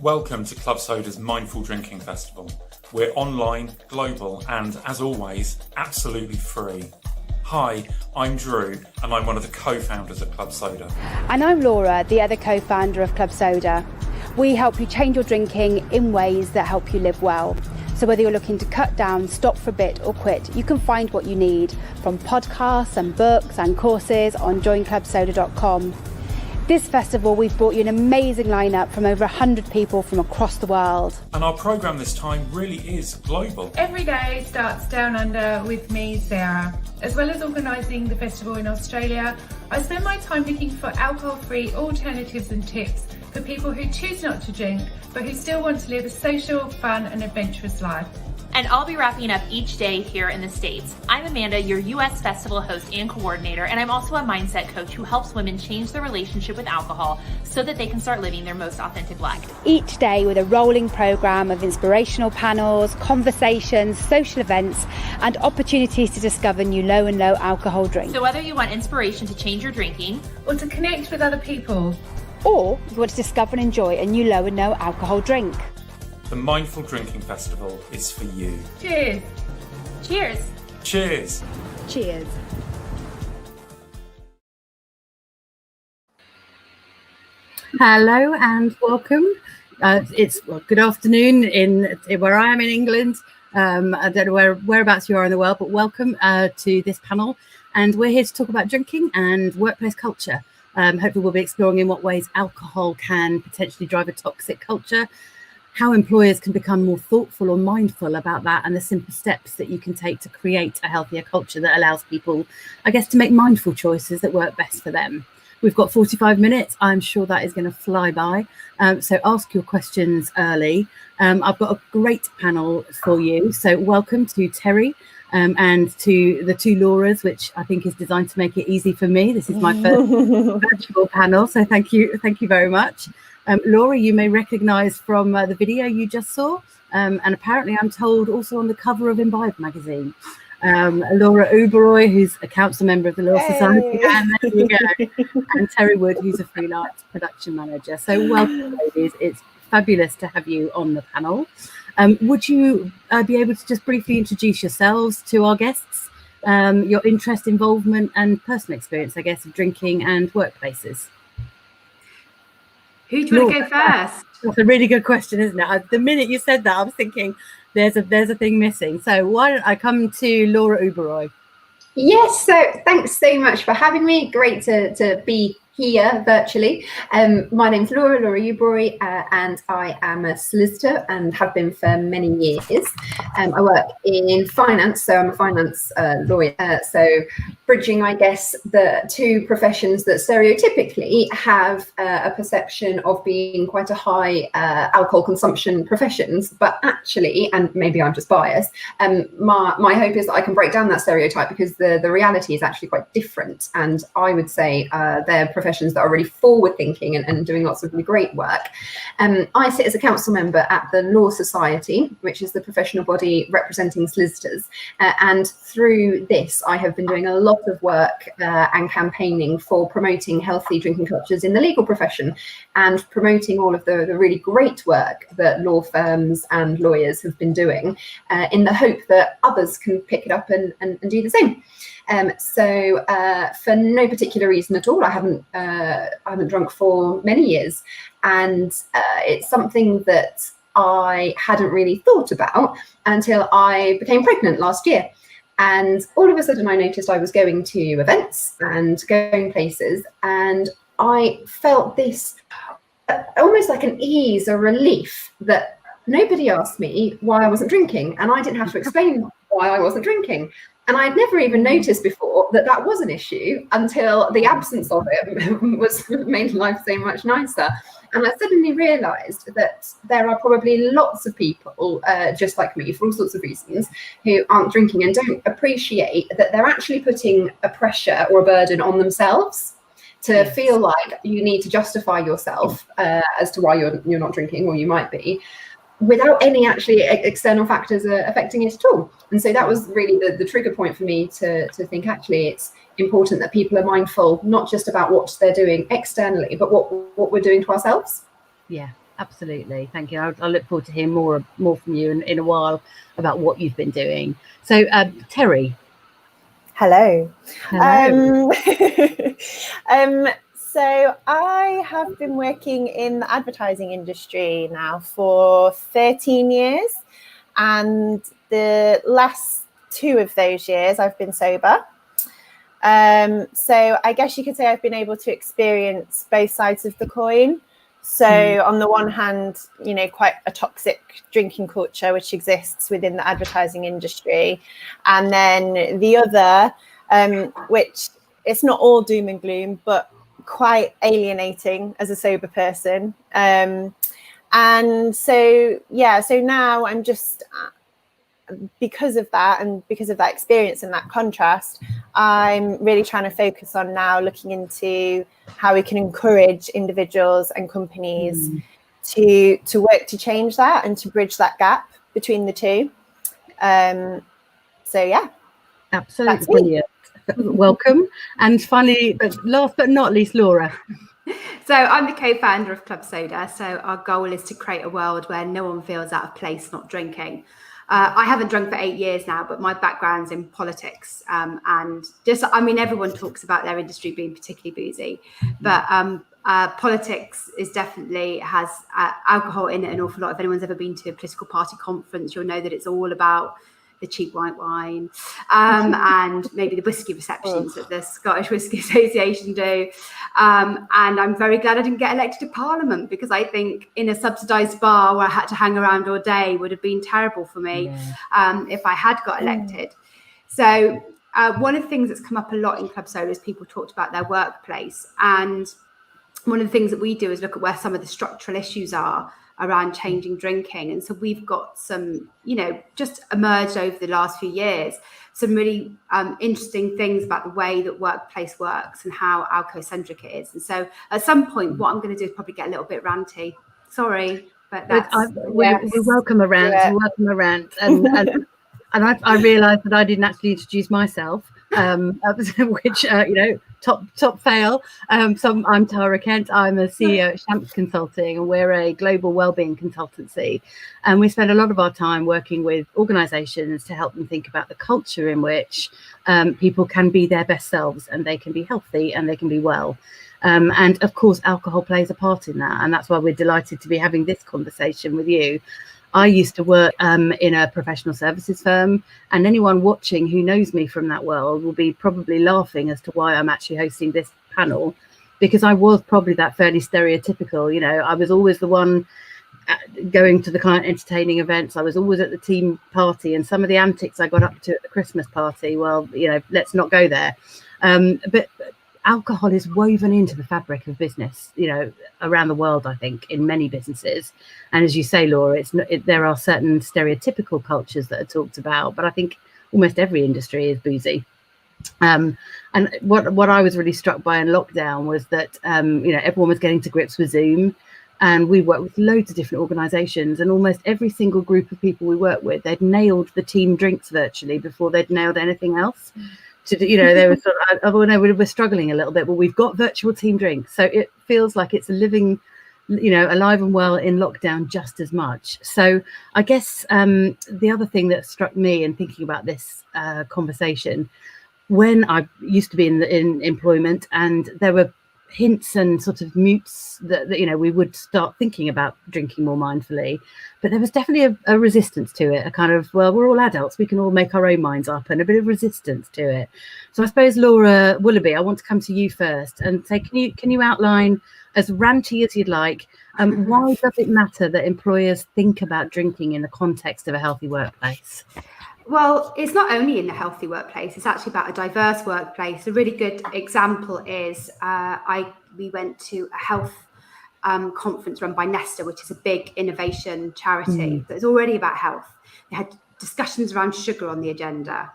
Welcome to Club Soda's Mindful Drinking Festival. We're online, global, and as always, absolutely free. Hi, I'm Drew, and I'm one of the co-founders of Club Soda. And I'm Laura, the other co-founder of Club Soda. We help you change your drinking in ways that help you live well. So whether you're looking to cut down, stop for a bit or quit, you can find what you need from podcasts and books and courses on joinclubsoda.com. This festival, we've brought you an amazing lineup from over 100 people from across the world. And our programme this time really is global. Every day starts down under with me, Sarah. As well as organising the festival in Australia, I spend my time looking for alcohol-free alternatives and tips for people who choose not to drink, but who still want to live a social, fun and adventurous life. And I'll be wrapping up each day here in the States. I'm Amanda, your US festival host and coordinator, and I'm also a mindset coach who helps women change their relationship with alcohol so that they can start living their most authentic life. Each day with a rolling programme of inspirational panels, conversations, social events, and opportunities to discover new low and low alcohol drinks. So whether you want inspiration to change your drinking, Or to connect with other people, or you want to discover and enjoy a new low and no alcohol drink, The Mindful Drinking Festival is for you. cheers! cheers! Cheers! cheers. Hello and welcome. It's good afternoon in where I am in England. I don't know whereabouts you are in the world, but welcome to this panel. And we're here to talk about drinking and workplace culture. Hopefully we'll be exploring in what ways alcohol can potentially drive a toxic culture, how employers can become more thoughtful or mindful about that, and the simple steps that you can take to create a healthier culture that allows people, I guess, to make mindful choices that work best for them. We've got 45 minutes. I'm sure that is going to fly by. So ask your questions early. I've got a great panel for you. So welcome to Terri and to the two Lauras, which I think is designed to make it easy for me. This is my first virtual panel. So thank you very much. Laura, you may recognise from the video you just saw, and apparently I'm told also on the cover of Imbibe magazine. Laura Uberoi, who's a council member of the Law Society, and there you go, and Terri Wood, who's a freelance production manager. So welcome, ladies. It's fabulous to have you on the panel. Would you be able to just briefly introduce yourselves to our guests, your interest, involvement and personal experience, I guess, of drinking and workplaces? Who do you want to go first? That's a really good question, isn't it? The minute you said that, I was thinking there's a thing missing. So why don't I come to Laura Uberoi? Yes, so thanks so much for having me. Great to be here virtually. My name's Laura Uberoi, and I am a solicitor and have been for many years. I work in finance, so I'm a finance lawyer. So bridging, I guess, the two professions that stereotypically have a perception of being quite a high alcohol consumption professions, but actually, and maybe I'm just biased, my hope is that I can break down that stereotype, because the reality is actually quite different. And I would say they're professions that are really forward thinking and doing lots of really great work. I sit as a council member at the Law Society, which is the professional body representing solicitors. And through this, I have been doing a lot of work and campaigning for promoting healthy drinking cultures in the legal profession, and promoting all of the really great work that law firms and lawyers have been doing, in the hope that others can pick it up and do the same. So for no particular reason at all, I haven't drunk for many years, and it's something that I hadn't really thought about until I became pregnant last year. And all of a sudden I noticed I was going to events and going places, and I felt this almost like an ease, a relief, that nobody asked me why I wasn't drinking, and I didn't have to explain why I wasn't drinking. And I'd never even noticed before that that was an issue until the absence of it was made life so much nicer. And I suddenly realised that there are probably lots of people just like me, for all sorts of reasons, who aren't drinking and don't appreciate that they're actually putting a pressure or a burden on themselves to feel like you need to justify yourself as to why you're not drinking, or you might be, without any actually external factors affecting it at all. And so that was really the trigger point for me to think, actually, it's important that people are mindful, not just about what they're doing externally, but what we're doing to ourselves. Yeah, Absolutely. Thank you. I look forward to hearing more from you in a while about what you've been doing. So, Terri. Hello. Hello. So I have been working in the advertising industry now for 13 years, and the last 2 of those years I've been sober. So I guess you could say I've been able to experience both sides of the coin. So on the one hand, you know, quite a toxic drinking culture which exists within the advertising industry, and then the other, which it's not all doom and gloom, but quite alienating as a sober person. And so now I'm just, because of that and because of that experience and that contrast, I'm really trying to focus on now looking into how we can encourage individuals and companies to work to change that and to bridge that gap between the two. So yeah, absolutely brilliant. Welcome. And finally, but last but not least, Laura. So I'm the co-founder of Club Soda. So our goal is to create a world where no one feels out of place not drinking. I haven't drunk for 8 years now, but my background's in politics. And just, I mean, everyone talks about their industry being particularly boozy, but politics is definitely has alcohol in it an awful lot. If anyone's ever been to a political party conference, you'll know that it's all about the cheap white wine and maybe the whiskey receptions that the Scottish Whisky Association do. And I'm very glad I didn't get elected to Parliament, because I think in a subsidised bar where I had to hang around all day would have been terrible for me if I had got elected. So one of the things that's come up a lot in Club Soda is people talked about their workplace. And one of the things that we do is look at where some of the structural issues are around changing drinking. And so we've got some, you know, just emerged over the last few years, some really interesting things about the way that workplace works and how alcohol-centric it is. And so at some point, what I'm going to do is probably get a little bit ranty. Sorry, but that's... We welcome a rant. We welcome a rant. And I realised that I didn't actually introduce myself, which, you know, top fail. So I'm Tara Kent. I'm a CEO at Shamps Consulting, and we're a global wellbeing consultancy. And we spend a lot of our time working with organisations to help them think about the culture in which people can be their best selves, and they can be healthy and they can be well. And of course, alcohol plays a part in that. And that's why we're delighted to be having this conversation with you. I used to work in a professional services firm, and anyone watching who knows me from that world will be probably laughing as to why I'm actually hosting this panel, because I was probably that fairly stereotypical. You know, I was always the one going to the client entertaining events. I was always at the team party, and some of the antics I got up to at the Christmas party, well, you know, let's not go there. But alcohol is woven into the fabric of business, you know, around the world, I think, in many businesses. And as you say, Laura, there are certain stereotypical cultures that are talked about, but I think almost every industry is boozy. And what I was really struck by in lockdown was that, you know, everyone was getting to grips with Zoom, and we worked with loads of different organisations, and almost every single group of people we worked with, they'd nailed the team drinks virtually before they'd nailed anything else. You know, they were sort of, oh no, we're struggling a little bit, but we've got virtual team drinks. So it feels like it's a living, you know, alive and well in lockdown just as much. So I guess the other thing that struck me in thinking about this conversation, when I used to be in employment, and there were hints and sort of mutes that you know, we would start thinking about drinking more mindfully, but there was definitely a resistance to it, a kind of, well, we're all adults, we can all make our own minds up, and a bit of resistance to it. So I suppose, Laura Willoughby, I want to come to you first and say, can you outline, as ranty as you'd like, why does it matter that employers think about drinking in the context of a healthy workplace? Well, it's not only in the healthy workplace, it's actually about a diverse workplace. A really good example is we went to a health conference run by Nesta, which is a big innovation charity that's already about health. They had discussions around sugar on the agenda,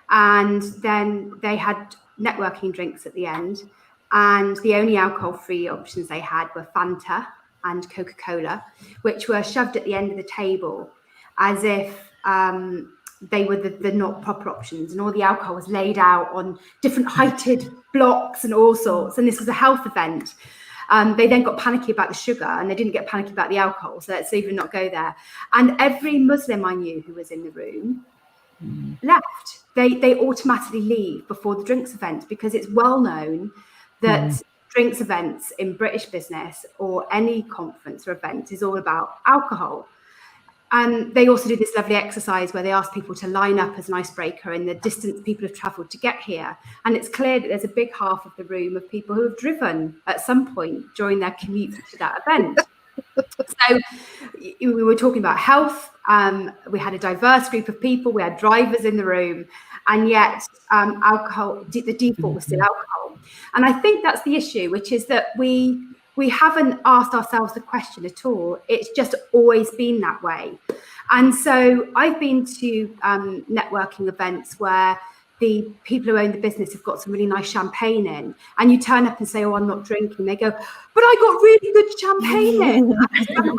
and then they had networking drinks at the end, and the only alcohol-free options they had were Fanta and Coca-Cola, which were shoved at the end of the table as if they were the not proper options, and all the alcohol was laid out on different heighted blocks and all sorts. And this was a health event. They then got panicky about the sugar, and they didn't get panicky about the alcohol. So let's even not go there. And every Muslim I knew who was in the room left. They automatically leave before the drinks event, because it's well known that drinks events in British business or any conference or event is all about alcohol. And they also do this lovely exercise where they ask people to line up as an icebreaker in the distance people have travelled to get here. And it's clear that there's a big half of the room of people who have driven at some point during their commute to that event. So we were talking about health. We had a diverse group of people. We had drivers in the room, and yet alcohol, the default was still alcohol. And I think that's the issue, which is that we haven't asked ourselves the question at all. It's just always been that way. And so I've been to networking events where the people who own the business have got some really nice champagne in, and you turn up and say, oh, I'm not drinking. They go, but I got really good champagne in. And somehow,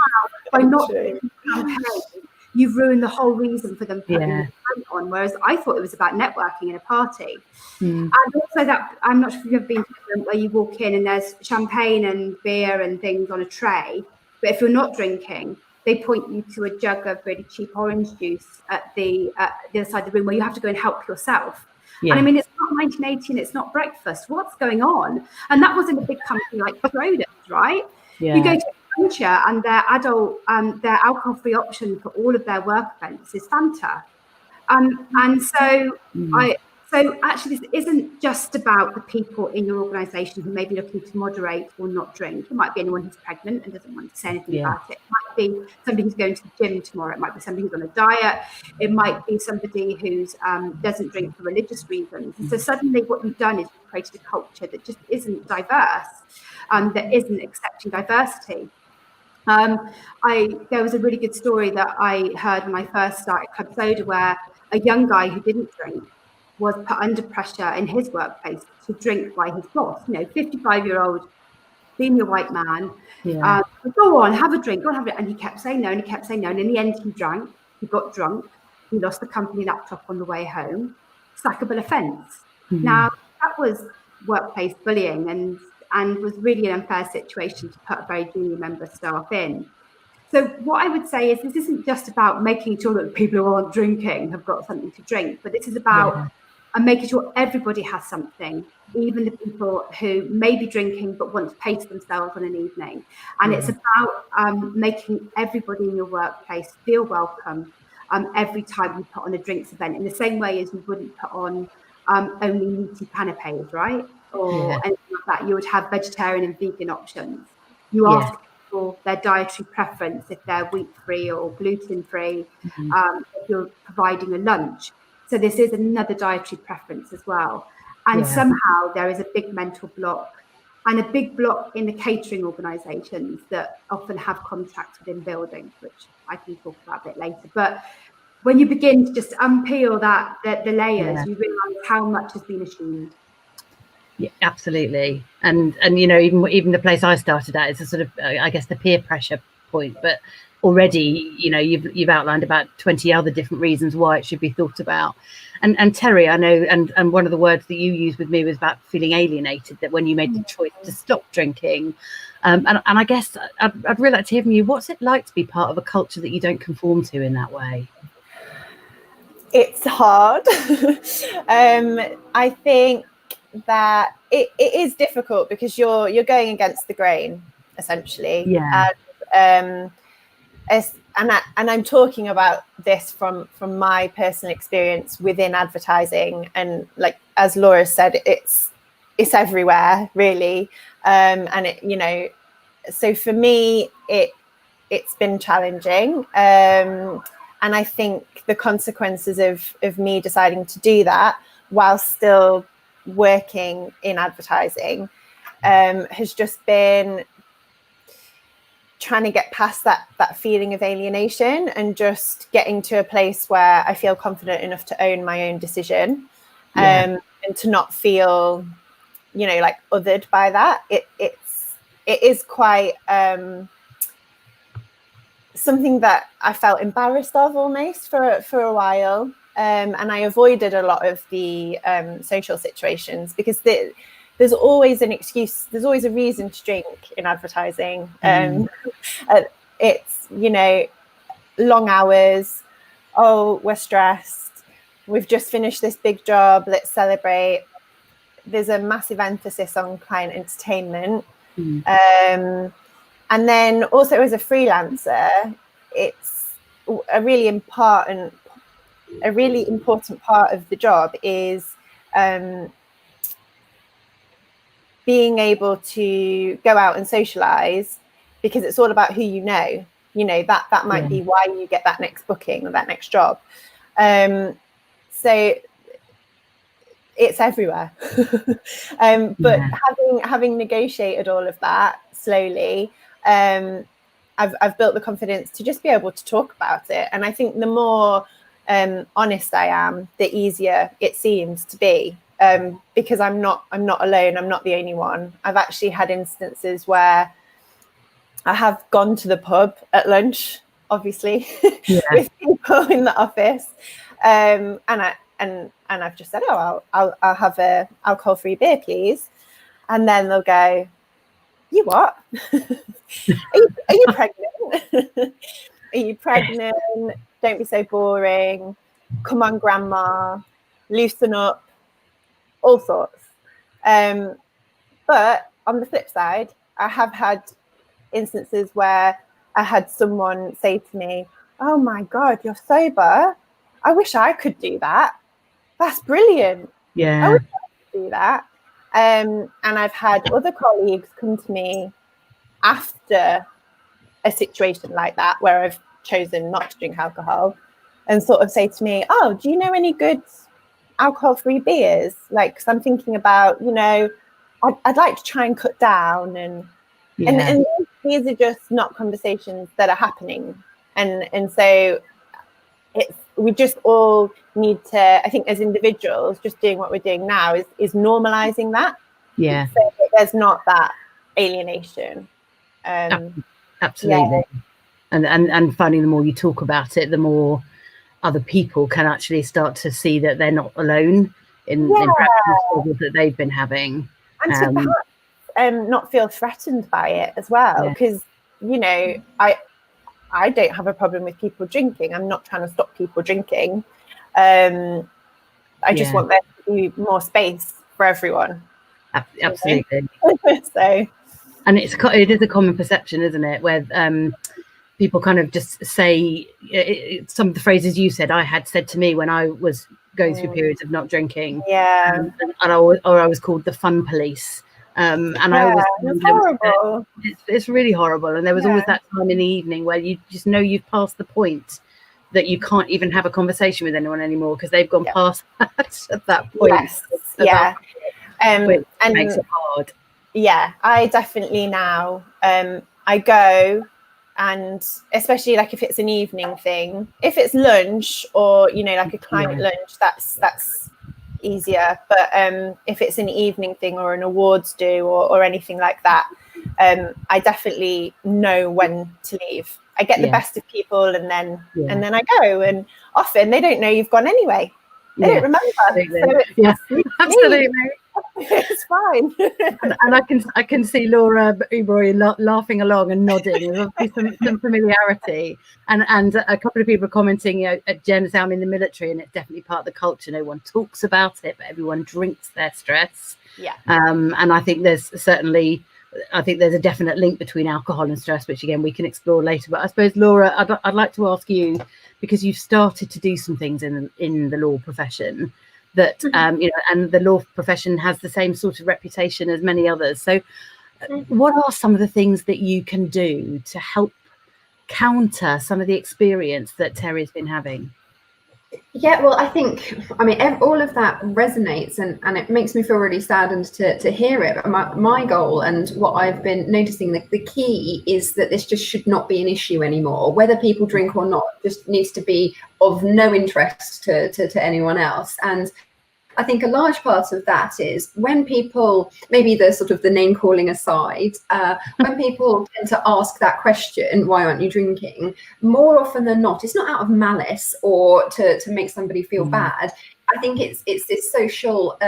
by not drinking champagne, you've ruined the whole reason for them putting the pint on. Whereas I thought it was about networking in a party. And also that, I'm not sure if you've ever been to an event where you walk in and there's champagne and beer and things on a tray, but if you're not drinking, they point you to a jug of really cheap orange juice at the other side of the room where you have to go and help yourself. And I mean, it's not 1980 and it's not breakfast. What's going on? And that was in a big company like Schroders, right? You go to Adventure and their their alcohol-free option for all of their work events is Fanta. And so So actually, this isn't just about the people in your organisation who may be looking to moderate or not drink. It might be anyone who's pregnant and doesn't want to say anything about it. It might be somebody who's going to the gym tomorrow. It might be somebody who's on a diet. It might be somebody who's doesn't drink for religious reasons. And so suddenly what you've done is you've created a culture that just isn't diverse, that isn't accepting diversity. There was a really good story that I heard when I first started Club Soda, where a young guy who didn't drink was put under pressure in his workplace to drink by his boss, 55-year-old senior white man. Go on, have a drink, go on, have it. And he kept saying no, and he kept saying no. And in the end, he drank, he got drunk, he lost the company laptop on the way home, sackable offence. Now, that was workplace bullying and was really an unfair situation to put a very junior member of staff in. So what I would say is this isn't just about making sure that the people who aren't drinking have got something to drink, but this is about making sure everybody has something, even the people who may be drinking but want to pace themselves on an evening. And it's about making everybody in your workplace feel welcome every time you put on a drinks event, in the same way as you wouldn't put on only meaty canapes, right? Or anything like that. You would have vegetarian and vegan options. You ask for their dietary preference, if they're wheat-free or gluten-free, if you're providing a lunch. So this is another dietary preference as well. And somehow there is a big mental block, and a big block in the catering organisations that often have contracts within buildings, which I can talk about a bit later. But when you begin to just unpeel the layers, you realise how much has been assumed. Yeah, absolutely. And even the place I started at is a sort of I guess the peer pressure point, but already you've outlined about 20 other different reasons why it should be thought about. And Terri, I know, and one of the words that you used with me was about feeling alienated, that when you made the choice to stop drinking, and I guess I'd really like to hear from you, what's it like to be part of a culture that you don't conform to in that way? It's hard. I think that it is difficult because you're going against the grain, essentially. And I'm talking about this from my personal experience within advertising, and like as Laura said, it's everywhere really, and it so for me it's been challenging, and I think the consequences of me deciding to do that while still working in advertising has just been trying to get past that feeling of alienation and just getting to a place where I feel confident enough to own my own decision, and to not feel like othered by that. It is quite something that I felt embarrassed of almost for a while, and I avoided a lot of the social situations because there's always an excuse, there's always a reason to drink in advertising. It's, you know, long hours, oh, we're stressed, we've just finished this big job, let's celebrate. There's a massive emphasis on client entertainment. And then also as a freelancer, it's a really important part of the job is being able to go out and socialize, because it's all about who you know. You know, that might be why you get that next booking or that next job. So it's everywhere. But having negotiated all of that slowly, I've built the confidence to just be able to talk about it. And I think the more honest I am, the easier it seems to be, because I'm not alone. I'm not the only one. I've actually had instances where I have gone to the pub at lunch, obviously, with people in the office, and I've just said, oh, I'll have a alcohol-free beer, please, and then they'll go, you what? Are you pregnant? Are you pregnant? Don't be so boring. Come on, grandma, loosen up, all sorts. But on the flip side, I have had instances where I had someone say to me, oh my God, you're sober. I wish I could do that. That's brilliant. Yeah. I wish I could do that. And I've had other colleagues come to me after a situation like that, where I've chosen not to drink alcohol, and sort of say to me, oh, do you know any good alcohol-free beers? Like, 'cause I'm thinking about, you know, I'd like to try and cut down, and these are just not conversations that are happening. And so we just all need to, I think as individuals, just doing what we're doing now is normalizing that. Yeah. So that there's not that alienation. Absolutely. And finding the more you talk about it, the more other people can actually start to see that they're not alone in perhaps the struggles that they've been having. And to perhaps not feel threatened by it as well, because, you know, I don't have a problem with people drinking. I'm not trying to stop people drinking. I just want there to be more space for everyone. Absolutely. So, and it is a common perception, isn't it, where people kind of just say some of the phrases you said, I had said to me when I was going through periods of not drinking. And I was called the fun police. And I always, it's horrible. It's really horrible. And there was always that time in the evening where you just know you've passed the point that you can't even have a conversation with anyone anymore, because they've gone past that at that point. Which makes it hard. Yeah, I definitely now I go, and especially like if it's an evening thing, if it's lunch or, you know, like a client lunch, that's easier. But if it's an evening thing or an awards do or anything like that, I definitely know when to leave. I get the best of people, and then I go, and often they don't know you've gone anyway. They don't remember. So absolutely. It's fine. and I can see Laura Uberoi laughing along and nodding. There's some familiarity, and a couple of people are commenting, you know, at Jen, I'm in the military, and it's definitely part of the culture. No one talks about it, but everyone drinks their stress. And I think there's a definite link between alcohol and stress, which again we can explore later. But I suppose, Laura, I'd like to ask you, because you've started to do some things in the law profession that you know, and the law profession has the same sort of reputation as many others. So what are some of the things that you can do to help counter some of the experience that Terry's been having? Yeah, well, I mean, all of that resonates, and it makes me feel really saddened to hear it. But my goal, and what I've been noticing, the key is that this just should not be an issue anymore. Whether people drink or not just needs to be of no interest to anyone else. And I think a large part of that is when people, maybe the sort of the name calling aside, when people tend to ask that question, why aren't you drinking? More often than not, it's not out of malice or to make somebody feel bad. I think it's this social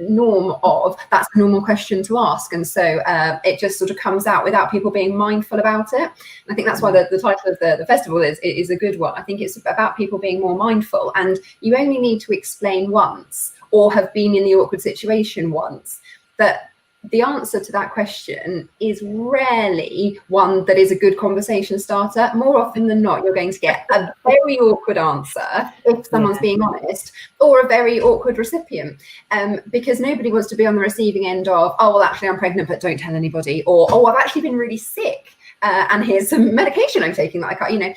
norm of that's a normal question to ask, and so it just sort of comes out without people being mindful about it. And I think that's why the title of the festival is a good one. I think it's about people being more mindful, and you only need to explain once or have been in the awkward situation once that the answer to that question is rarely one that is a good conversation starter. More often than not, you're going to get a very awkward answer if someone's being honest, or a very awkward recipient, because nobody wants to be on the receiving end of, oh, well, actually, I'm pregnant, but don't tell anybody, or, oh, I've actually been really sick, and here's some medication I'm taking that I can't, you know.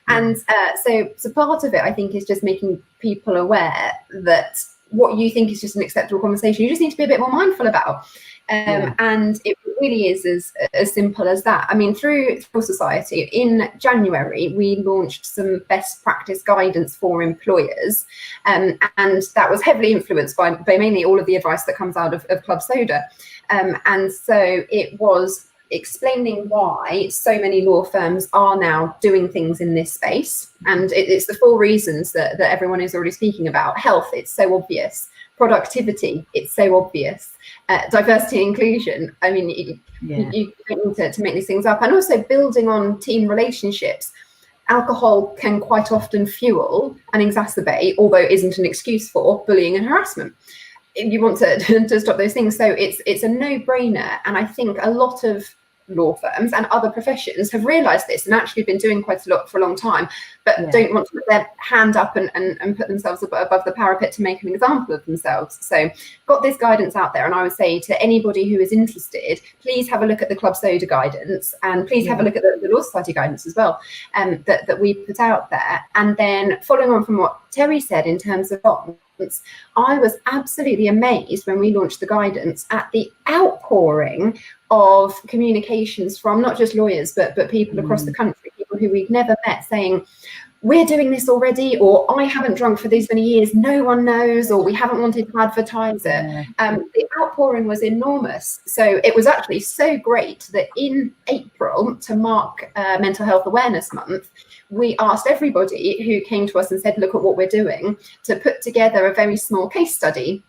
And so part of it, I think, is just making people aware that what you think is just an acceptable conversation, you just need to be a bit more mindful about. And it really is as simple as that. I mean, through Society, in January, we launched some best practice guidance for employers. And that was heavily influenced by mainly all of the advice that comes out of Club Soda. And so it was explaining why so many law firms are now doing things in this space. And it's the 4 reasons that everyone is already speaking about. Health, it's so obvious. Productivity, it's so obvious. Diversity and inclusion, I mean, you don't need to make these things up. And also building on team relationships. Alcohol can quite often fuel and exacerbate, although it isn't an excuse for, bullying and harassment. You want to stop those things. So it's a no-brainer. And I think a lot of law firms and other professions have realised this and actually been doing quite a lot for a long time, but don't want to put their hand up and put themselves above the parapet to make an example of themselves. So got this guidance out there, and I would say to anybody who is interested, please have a look at the Club Soda guidance, and please have a look at the Law Society guidance as well, that we put out there. And then following on from what Terri said in terms of I was absolutely amazed when we launched the guidance at the outpouring of communications from not just lawyers, but people across the country, people who we've never met, saying, we're doing this already, or I haven't drunk for these many years, no one knows, or we haven't wanted to advertise it. The outpouring was enormous. So it was actually so great that in April, to mark Mental Health Awareness Month, we asked everybody who came to us and said, look at what we're doing, to put together a very small case study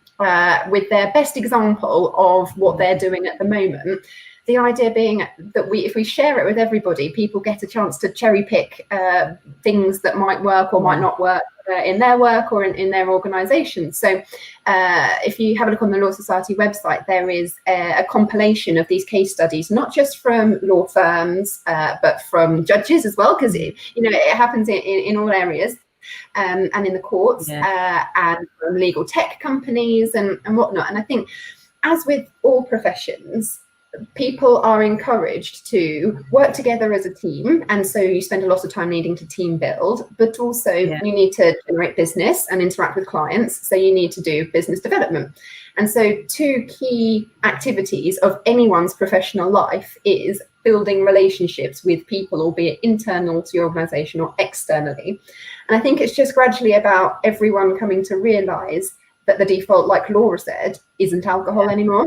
with their best example of what they're doing at the moment. The idea being that if we share it with everybody, people get a chance to cherry pick things that might work or might not work in their work or in their organisation. So if you have a look on the Law Society website, there is a compilation of these case studies, not just from law firms, but from judges as well, because it happens in all areas. And in the courts, and from legal tech companies and whatnot. And I think, as with all professions, people are encouraged to work together as a team, and so you spend a lot of time needing to team build, but also you need to generate business and interact with clients, so you need to do business development. And so 2 key activities of anyone's professional life is building relationships with people, albeit internal to your organisation or externally. And I think it's just gradually about everyone coming to realise that the default, like Laura said, isn't alcohol anymore.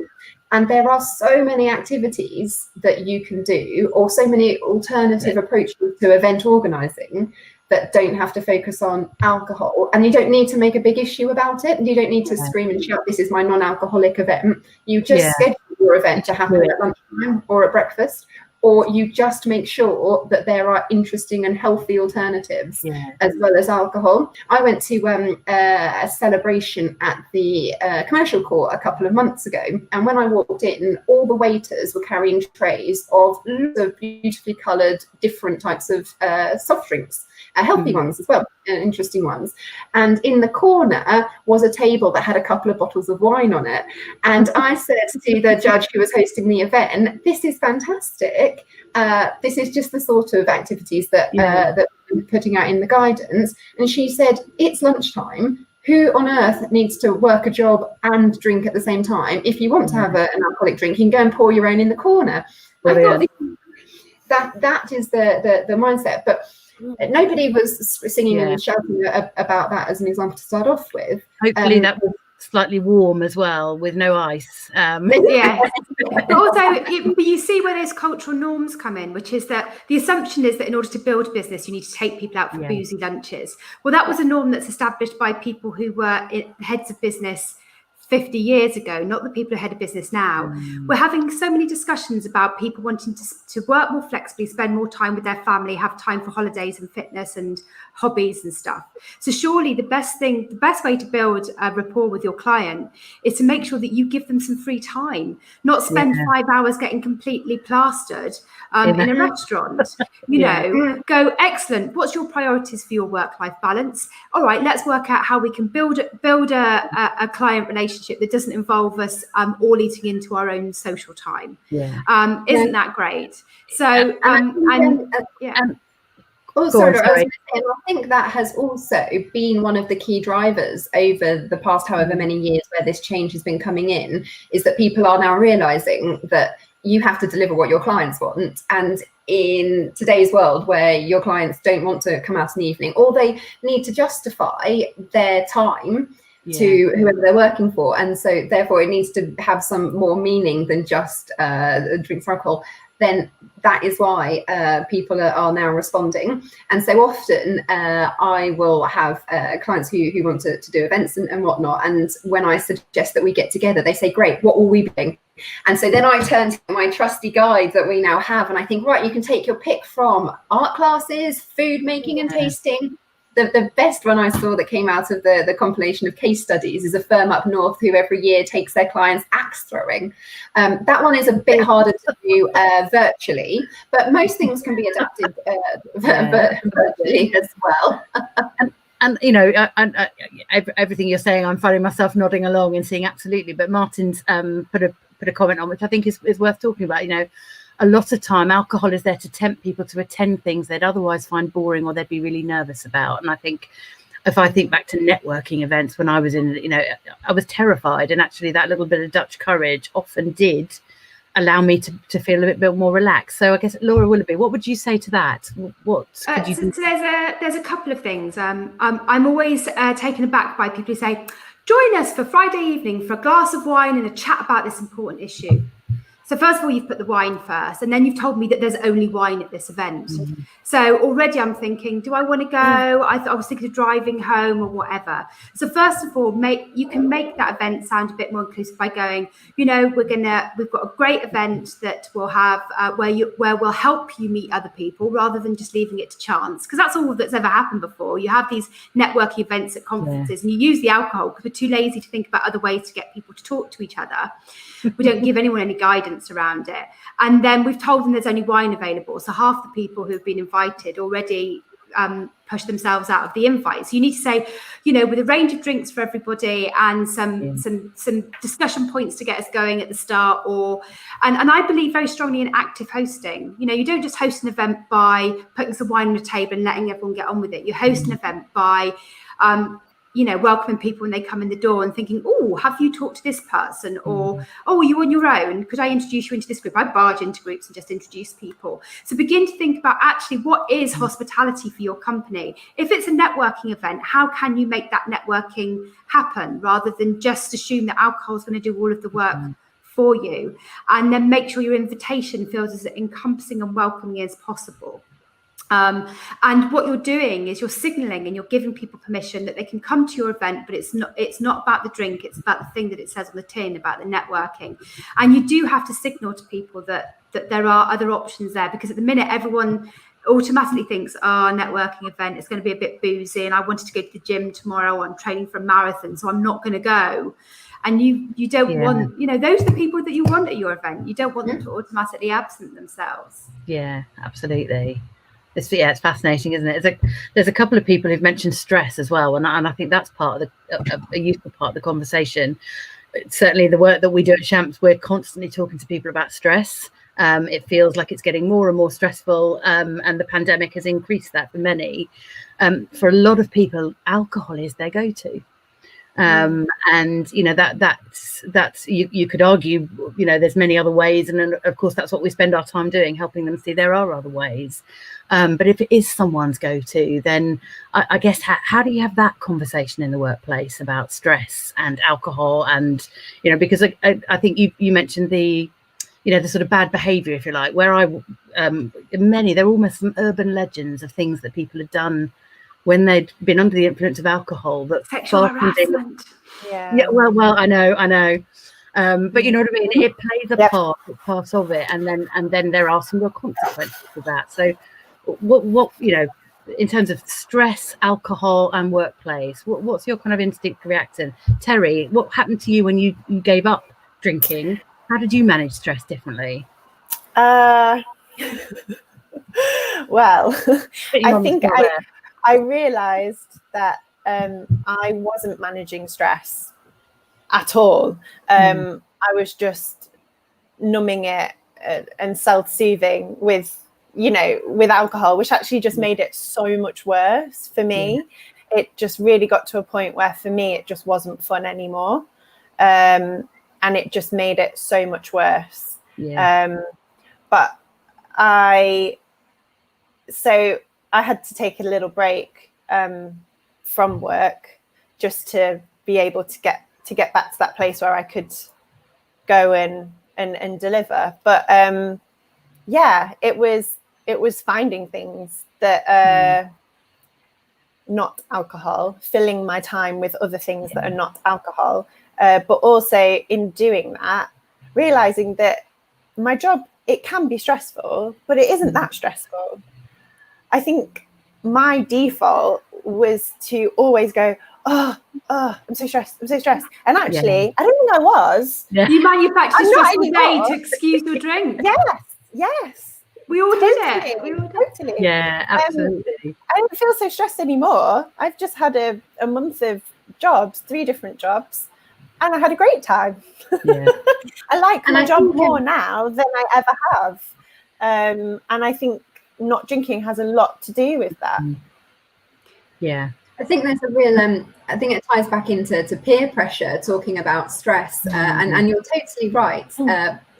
And there are so many activities that you can do, or so many alternative approaches to event organising, that don't have to focus on alcohol. And you don't need to make a big issue about it. You don't need to scream and shout, this is my non-alcoholic event. You just schedule your event to happen at lunchtime or at breakfast, or you just make sure that there are interesting and healthy alternatives as well as alcohol. I went to a celebration at the commercial court a couple of months ago, and when I walked in, all the waiters were carrying trays of loads of beautifully coloured different types of soft drinks. Healthy ones as well, interesting ones. And in the corner was a table that had a couple of bottles of wine on it. And I said to the judge who was hosting the event, this is fantastic. This is just the sort of activities that we're putting out in the guidance. And she said, it's lunchtime. Who on earth needs to work a job and drink at the same time? If you want to have an alcoholic drink, you can go and pour your own in the corner. Brilliant. I thought that is the mindset. But nobody was singing and shouting about that as an example to start off with. Hopefully that was slightly warm as well with no ice. Yeah. But also, but you see where those cultural norms come in, which is that the assumption is that in order to build a business, you need to take people out for boozy lunches. Well, that was a norm that's established by people who were heads of business 50 years ago, not the people who head a business now. We're having so many discussions about people wanting to work more flexibly, spend more time with their family, have time for holidays and fitness and hobbies and stuff. So surely the best way to build a rapport with your client is to make sure that you give them some free time, not spend 5 hours getting completely plastered in a restaurant. You know, go, excellent, what's your priorities for your work-life balance? All right, let's work out how we can build a client relationship that doesn't involve us all eating into our own social time. Isn't that great? So sorry. I was going to say, I think that has also been one of the key drivers over the past however many years where this change has been coming in, is that people are now realizing that you have to deliver what your clients want. And in today's world where your clients don't want to come out in the evening, or they need to justify their time to whoever they're working for, and so therefore it needs to have some more meaning than just drinks alcohol, then that is why people are now responding. And so often I will have clients who want to do events and whatnot, and when I suggest that we get together, they say, great, what will we be doing? And so then I turn to my trusty guide that we now have, and I think, right, you can take your pick from art classes, food making and tasting. The best one I saw that came out of the compilation of case studies is a firm up north who every year takes their clients axe throwing. That one is a bit harder to do virtually, but most things can be adapted virtually as well. And you know, everything you're saying, I'm finding myself nodding along and seeing absolutely. But Martin's put a comment on, which I think is worth talking about. You know, a lot of time alcohol is there to tempt people to attend things they'd otherwise find boring or they'd be really nervous about. And I think if I think back to networking events when I was in, you know, I was terrified, and actually that little bit of Dutch courage often did allow me to feel a bit more relaxed. So I guess, Laura Willoughby, what would you say to that? What could you do? So there's a couple of things. I'm always taken aback by people who say, join us for Friday evening for a glass of wine and a chat about this important issue. So first of all, you've put the wine first, and then you've told me that there's only wine at this event. So already I'm thinking, do I want to go? I was thinking of driving home or whatever. So first of all, you can make that event sound a bit more inclusive by going, you know, we've got a great event that we'll have where we'll help you meet other people rather than just leaving it to chance, because that's all that's ever happened before. You have these networking events at conferences and you use the alcohol because we're too lazy to think about other ways to get people to talk to each other. We don't give anyone any guidance around it. And then we've told them there's only wine available. So half the people who've been invited already push themselves out of the invite. So you need to say, you know, with a range of drinks for everybody and some discussion points to get us going at the start, and I believe very strongly in active hosting. You know, you don't just host an event by putting some wine on the table and letting everyone get on with it. You host an event by you know, welcoming people when they come in the door and thinking, oh, have you talked to this person? Or, oh, are you on your own? Could I introduce you into this group? I barge into groups and just introduce people. So begin to think about actually what is hospitality for your company? If it's a networking event, how can you make that networking happen rather than just assume that alcohol is going to do all of the work for you? And then make sure your invitation feels as encompassing and welcoming as possible. And what you're doing is you're signaling and you're giving people permission that they can come to your event, but it's not about the drink, it's about the thing that it says on the tin about the networking. And you do have to signal to people that there are other options there, because at the minute everyone automatically thinks, networking event is going to be a bit boozy and I wanted to go to the gym tomorrow, I'm training for a marathon, so I'm not going to go. And you don't want, you know, those are the people that you want at your event. You don't want them to automatically absent themselves. Yeah, absolutely. It's fascinating, isn't it? There's a couple of people who've mentioned stress as well, and I think that's part of a useful part of the conversation. Certainly, the work that we do at Champs, we're constantly talking to people about stress. It feels like it's getting more and more stressful, and the pandemic has increased that for many. For a lot of people, alcohol is their go-to. And that's you could argue, there's many other ways, and of course that's what we spend our time doing, helping them see there are other ways. But if it is someone's go-to, then I guess how do you have that conversation in the workplace about stress and alcohol? And because I think you mentioned the sort of bad behavior, if you like, where they're almost some urban legends of things that people have done when they'd been under the influence of alcohol, that sexual harassment. Yeah, well, I know. But you know what I mean? It plays a part of it, and then there are some real consequences to that. So what in terms of stress, alcohol and workplace, what's your kind of instinct reaction? Terri, what happened to you when you gave up drinking? How did you manage stress differently? Well, I think I realized that I wasn't managing stress at all. I was just numbing it and self-soothing with alcohol, which actually just made it so much worse for me. It just really got to a point where for me it just wasn't fun anymore, and it just made it so much worse. But I had to take a little break from work just to be able to get back to that place where I could go and deliver. But it was finding things that are not alcohol, filling my time with other things that are not alcohol, but also in doing that, realizing that my job, it can be stressful, but it isn't that stressful. I think my default was to always go, oh, I'm so stressed. And actually, I don't think I was. You manufactured stressful day to excuse your drink. Yes. We all did it. Totally. Yeah, absolutely. I don't feel so stressed anymore. I've just had a month of jobs, 3 different jobs, and I had a great time. Yeah. I like my job more now than I ever have. And I think not drinking has a lot to do with that. I think there's a real I think it ties back into peer pressure, talking about stress, and you're totally right.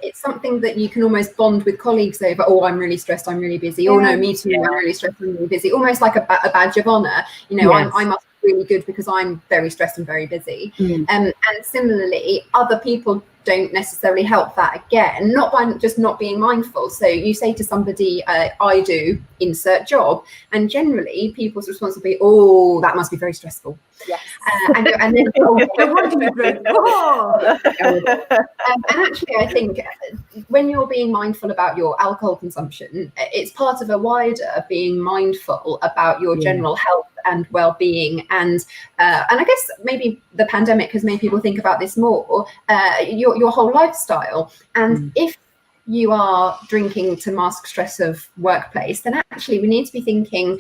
It's something that you can almost bond with colleagues over. Oh, I'm really stressed, I'm really busy. Oh no, me too, I'm really stressed, I'm really busy. Almost like a badge of honor. I must be really good because I'm very stressed and very busy. And similarly, other people don't necessarily help that again, not by just not being mindful. So you say to somebody, I do insert job, and generally people's response will be, oh, that must be very stressful. And then what do you drink? And actually, I think when you're being mindful about your alcohol consumption, it's part of a wider being mindful about your general health and well-being, and I guess maybe the pandemic has made people think about this more, your whole lifestyle. And if you are drinking to mask stress of workplace, then actually we need to be thinking,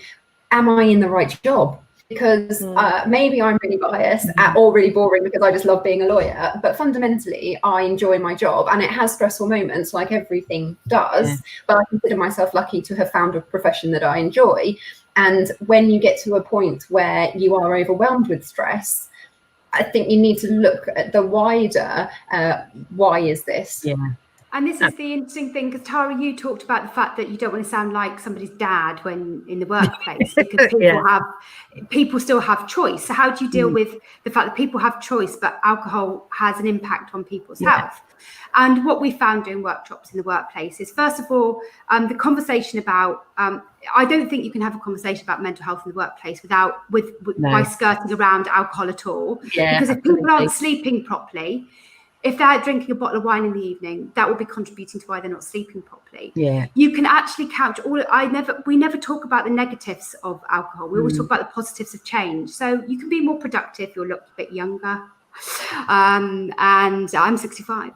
am I in the right job? Because maybe I'm really biased or really boring because I just love being a lawyer, but fundamentally I enjoy my job, and it has stressful moments like everything does, but I consider myself lucky to have found a profession that I enjoy. And when you get to a point where you are overwhelmed with stress, I think you need to look at the wider, why is this? And this is the interesting thing, because Tara, you talked about the fact that you don't want to sound like somebody's dad when in the workplace, because people still have choice. So how do you deal with the fact that people have choice, but alcohol has an impact on people's health? And what we found doing workshops in the workplace is, first of all, the conversation about, I don't think you can have a conversation about mental health in the workplace by skirting around alcohol at all. Because if people aren't sleeping properly, if they're drinking a bottle of wine in the evening, that will be contributing to why they're not sleeping properly. You can actually couch we never talk about the negatives of alcohol. We always talk about the positives of change. So you can be more productive, you'll look a bit younger, and I'm 65.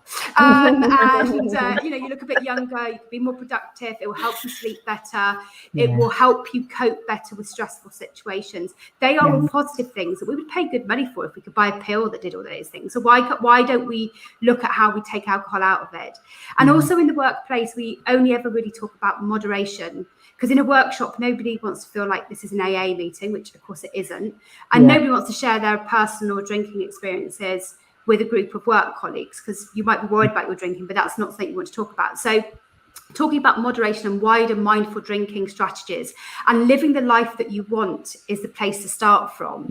You look a bit younger, you can be more productive, it will help you sleep better, it will help you cope better with stressful situations. They are all positive things that we would pay good money for if we could buy a pill that did all those things. So why don't we look at how we take alcohol out of it? And also in the workplace, we only ever really talk about moderation, because in a workshop, nobody wants to feel like this is an AA meeting, which of course it isn't. And nobody wants to share their personal drinking experiences with a group of work colleagues, because you might be worried about your drinking, but that's not something you want to talk about. So talking about moderation and wider mindful drinking strategies and living the life that you want is the place to start from.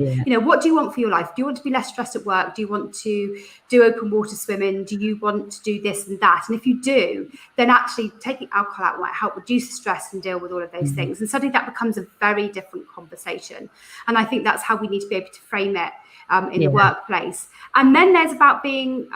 What do you want for your life? Do you want to be less stressed at work? Do you want to do open water swimming? Do you want to do this and that? And if you do, then actually taking alcohol out might help reduce the stress and deal with all of those things. And suddenly that becomes a very different conversation. And I think that's how we need to be able to frame it in the workplace. And then there's about being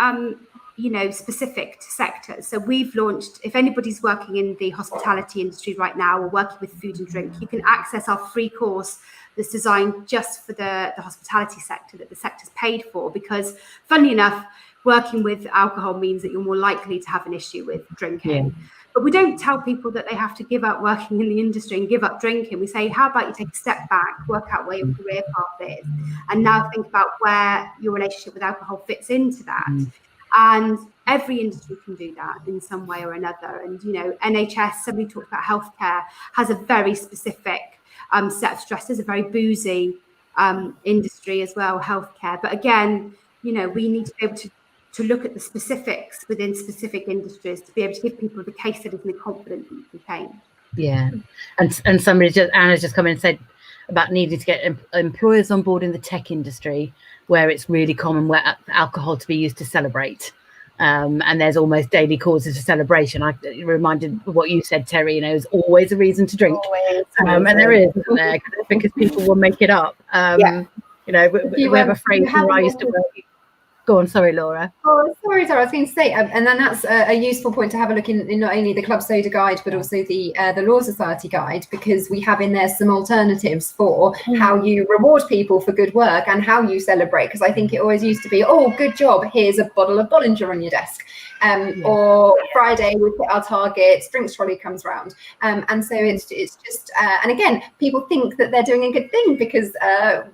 specific to sectors. So we've launched, if anybody's working in the hospitality industry right now or working with food and drink, you can access our free course that's designed just for the hospitality sector, that the sector's paid for, because funnily enough, working with alcohol means that you're more likely to have an issue with drinking. But we don't tell people that they have to give up working in the industry and give up drinking. We say, how about you take a step back, work out where your career path is, and now think about where your relationship with alcohol fits into that. And every industry can do that in some way or another. And, NHS, somebody talked about healthcare, has a very specific set of stresses, a very boozy industry as well, healthcare. But again, we need to be able to look at the specifics within specific industries to be able to give people the case studies and the confidence that you can change. Yeah. And Anna's just come in and said about needing to get employers on board in the tech industry, where it's really common where alcohol to be used to celebrate. And there's almost daily causes for celebration. I reminded of what you said, Terri, there's always a reason to drink. And there is, isn't there? Because people will make it up. We have a phrase where I used to work. Go on, sorry, Laura. Oh, sorry, Tara. I was going to say, and then that's a useful point to have a look in not only the Club Soda guide, but also the Law Society guide, because we have in there some alternatives for how you reward people for good work and how you celebrate. Because I think it always used to be, oh, good job, here's a bottle of Bollinger on your desk. Or Friday we hit our targets, drinks trolley comes round, and so it's just and again, people think that they're doing a good thing because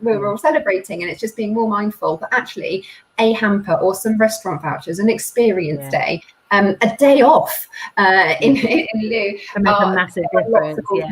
we're all celebrating, and it's just being more mindful. But actually, a hamper or some restaurant vouchers, an experience day, a day off in lieu can make a massive difference. It's really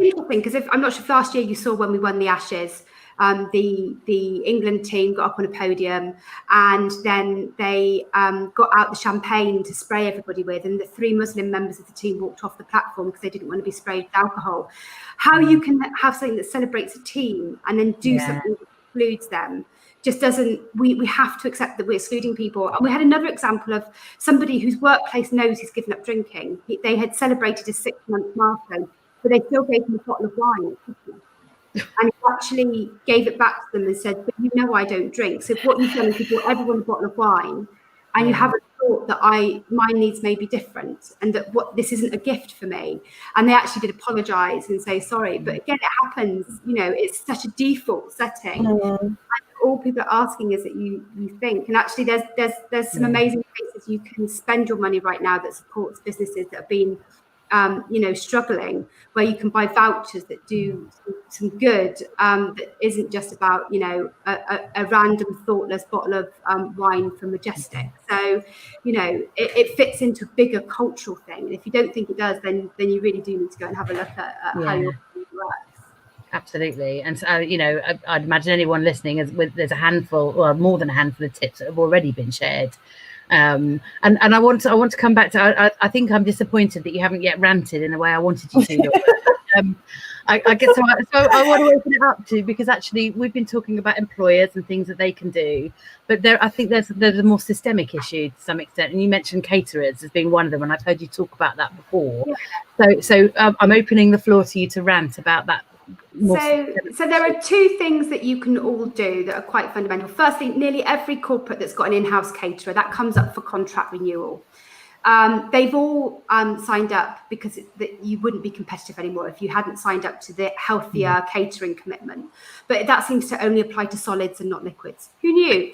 interesting, because I'm not sure if last year you saw when we won the Ashes. The England team got up on a podium, and then they got out the champagne to spray everybody with, and the 3 Muslim members of the team walked off the platform because they didn't want to be sprayed with alcohol. How you can have something that celebrates a team and then do something that excludes them just doesn't, we have to accept that we're excluding people. And we had another example of somebody whose workplace knows he's given up drinking. They had celebrated a 6-month milestone, but they still gave him a bottle of wine at Christmas. And he actually gave it back to them and said, but I don't drink. So what you've done is you bought everyone a bottle of wine, and you haven't thought that my needs may be different, and that this isn't a gift for me. And they actually did apologise and say sorry. But again, it happens, it's such a default setting. And all people are asking is that you think. And actually there's some amazing places you can spend your money right now that supports businesses that have been struggling, where you can buy vouchers that do some good, that isn't just about a random thoughtless bottle of wine from Majestic. So it fits into a bigger cultural thing, and if you don't think it does, then you really do need to go and have a look at how your company works. Absolutely. And so I'd imagine anyone listening there's a handful, or more than a handful of tips that have already been shared. And I want to come back to. I think I'm disappointed that you haven't yet ranted in the way I wanted you to. I guess so. I want to open it up to, because actually we've been talking about employers and things that they can do, but I think there's a more systemic issue to some extent. And you mentioned caterers as being one of them, and I've heard you talk about that before. Yeah. So I'm opening the floor to you to rant about that. So there are 2 things that you can all do that are quite fundamental. Firstly, nearly every corporate that's got an in-house caterer, that comes up for contract renewal. They've all signed up because that you wouldn't be competitive anymore if you hadn't signed up to the healthier catering commitment. But that seems to only apply to solids and not liquids. Who knew?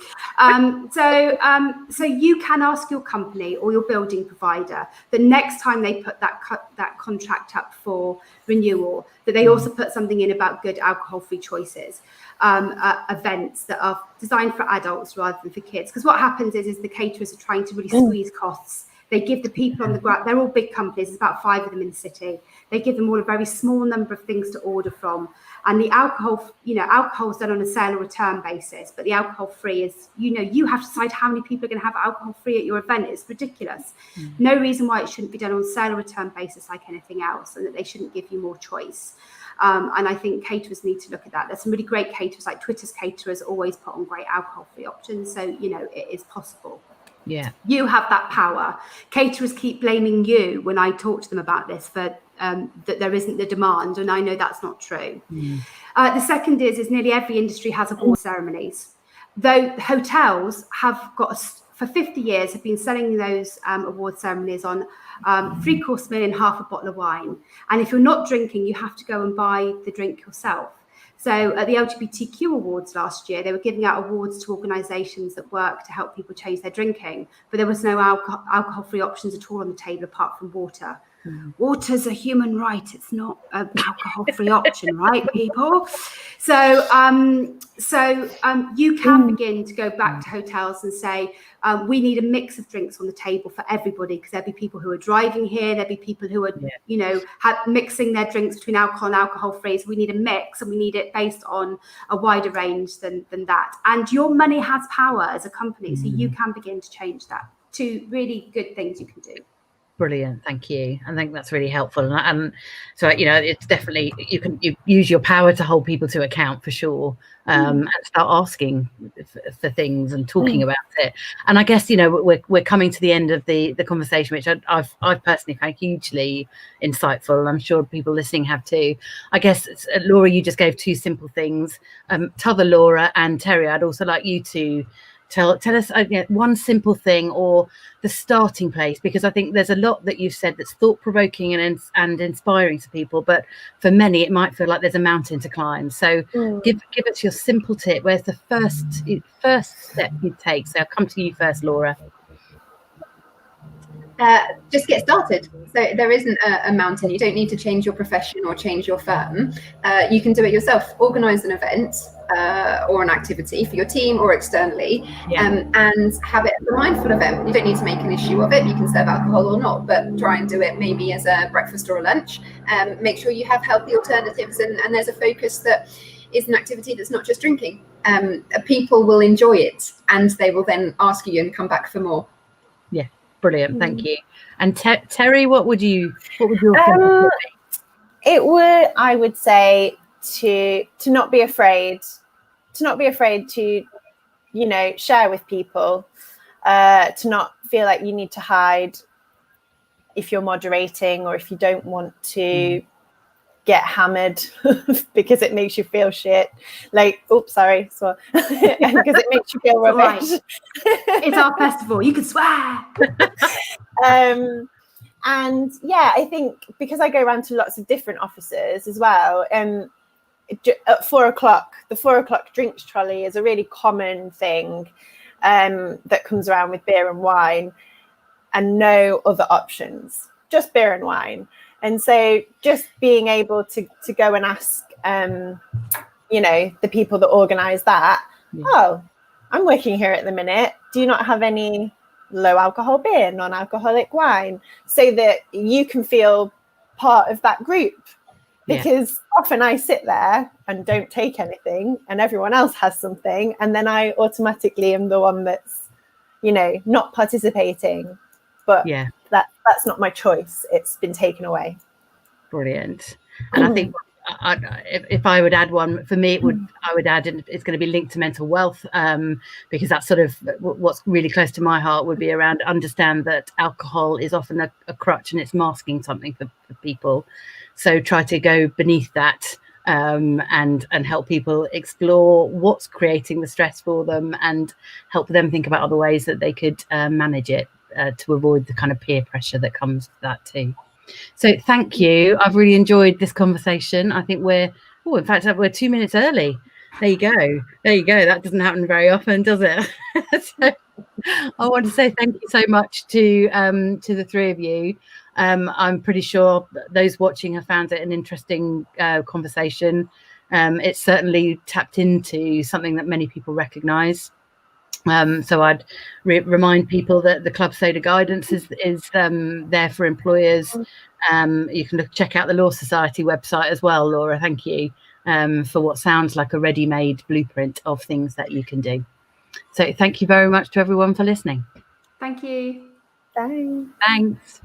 So you can ask your company or your building provider that next time they put that contract up for renewal, that they also put something in about good alcohol-free choices. Events that are designed for adults rather than for kids. Because what happens is the caterers are trying to really squeeze costs. They give the people on the ground, they're all big companies, there's about 5 of them in the city. They give them all a very small number of things to order from. And the alcohol, alcohol's done on a sale or return basis, but the alcohol free is, you have to decide how many people are going to have alcohol free at your event. It's ridiculous. No reason why it shouldn't be done on sale or return basis like anything else, and that they shouldn't give you more choice. And I think caterers need to look at that. There's some really great caterers, like Twitter's caterers always put on great alcohol-free options. So, it is possible. Yeah. You have that power. Caterers keep blaming you when I talk to them about this for that there isn't the demand. And I know that's not true. The second is nearly every industry has award ceremonies. Though hotels have got, for 50 years, have been selling those award ceremonies on 3-course meal and half a bottle of wine. And if you're not drinking, you have to go and buy the drink yourself. So at the LGBTQ awards last year, they were giving out awards to organisations that work to help people change their drinking, but there was no alcohol-free options at all on the table apart from water. Water's a human right. It's not an alcohol-free option, right, people? So you can begin to go back to hotels and say, we need a mix of drinks on the table for everybody, because there'll be people who are driving here, there'll be people who are, mixing their drinks between alcohol and alcohol-free. So we need a mix, and we need it based on a wider range than that. And your money has power as a company, so you can begin to change that. 2 really good things you can do. Brilliant, thank you. I think that's really helpful, and so it's definitely you use your power to hold people to account for sure, and start asking for things and talking about it. And I guess we're coming to the end of the conversation, which I've personally found hugely insightful, and I'm sure people listening have too. I guess Laura, you just gave 2 simple things. T'other Laura and Terri, I'd also like you to tell us one simple thing or the starting place, because I think there's a lot that you've said that's thought-provoking and inspiring to people, but for many it might feel like there's a mountain to climb. So give us your simple tip. Where's the first step you take? So I'll come to you first, Laura. Just get started. So there isn't a mountain. You don't need to change your profession or change your firm. You can do it yourself. Organize an event or an activity for your team or externally, and have it as a mindful event. You don't need to make an issue of it. You can serve alcohol or not, but try and do it maybe as a breakfast or a lunch. Make sure you have healthy alternatives, and there's a focus that is an activity that's not just drinking. People will enjoy it, and they will then ask you and come back for more. Yeah. Brilliant, thank you. And Terri, what would your I would say to not be afraid to share with people, to not feel like you need to hide if you're moderating, or if you don't want to get hammered because it makes you feel shit, because it makes you feel rubbish. It's our festival, you can swear. And I think because I go around to lots of different offices as well, at 4 o'clock, the 4 o'clock drinks trolley is a really common thing that comes around with beer and wine, and no other options, just beer and wine. And so just being able to go and ask, the people that organise that, oh, I'm working here at the minute. Do you not have any low alcohol beer, non-alcoholic wine? So that you can feel part of that group. Because often I sit there and don't take anything, and everyone else has something. And then I automatically am the one that's, not participating. But that's not my choice. It's been taken away. Brilliant. And I think if I would add one, for me, I would add, and it's going to be linked to mental wealth, because that's sort of what's really close to my heart, would be around understand that alcohol is often a crutch, and it's masking something for people. So try to go beneath that, and help people explore what's creating the stress for them, and help them think about other ways that they could manage it. to avoid the kind of peer pressure that comes with that too. So thank you. I've really enjoyed this conversation. I think in fact, we're 2 minutes early. There you go. That doesn't happen very often, does it? So I want to say thank you so much to the three of you. I'm pretty sure those watching have found it an interesting conversation. It's certainly tapped into something that many people recognise. So I'd remind people that the Club Soda guidance is there for employers. You can check out the Law Society website as well, Laura. Thank you for what sounds like a ready-made blueprint of things that you can do. So thank you very much to everyone for listening. Thank you. Bye. Thanks.